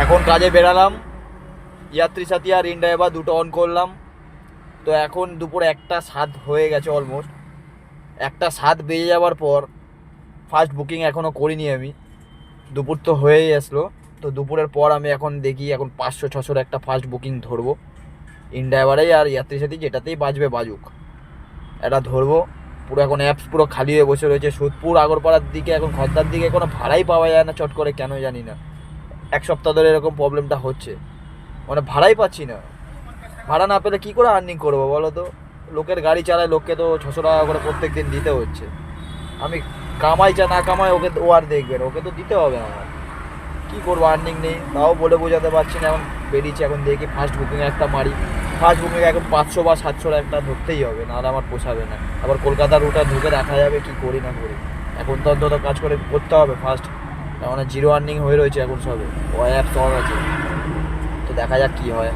এখন কাজে বেরালাম, যাত্রী সাথী আর ইনড্রাইভার দুটো অন করলাম। তো এখন দুপুর 1:07 হয়ে গেছে, অলমোস্ট 1:07 বেজে যাওয়ার পর ফার্স্ট বুকিং এখনও করিনি আমি। দুপুর তো হয়েই আসলো, তো দুপুরের পর আমি এখন দেখি এখন 500-600 একটা ফার্স্ট বুকিং ধরবো। ইনড্রাইভারেই আর যাত্রী সাথী যেটাতেই বাজবে বাজুক, এটা ধরবো। পুরো এখন অ্যাপস পুরো খালি হয়ে বসে রয়েছে। সোদপুর আগরপাড়ার দিকে এখন খদ্দার দিকে কোনো ভাড়াই পাওয়া যায় না চট করে, কেন জানি না। এক সপ্তাহ ধরে এরকম প্রবলেমটা হচ্ছে, মানে ভাড়াই পাচ্ছি না। ভাড়া না পেলে কী করে আর্নিং করবো বলো তো? লোকের গাড়ি চালায়, লোককে তো 600 টাকা করে প্রত্যেক দিন দিতে হচ্ছে। আমি কামাই চা না কামাই, ওকে ও আর দেখবে না, ওকে তো দিতে হবে আমার। কী করবো, আর্নিং নেই, তাও বলে বোঝাতে পারছি না। এখন বেরিয়েছি, এখন দেখি ফার্স্ট বুকিং একটা মারি। ফার্স্ট বুকিং এখন 500 বা 700 একটা ধরতেই হবে, নাহলে আমার পোষাবে না। আবার কলকাতার রুটে ঢুকে দেখা যাবে কি করি না করি। এখন তো অন্তত কাজ করে করতে হবে ফার্স্ট, মানে জিরো আর্নিং হয়ে রয়েছে এখন সবে, ও অ্যাপ সব আছে। তো দেখা যাক কী হয়।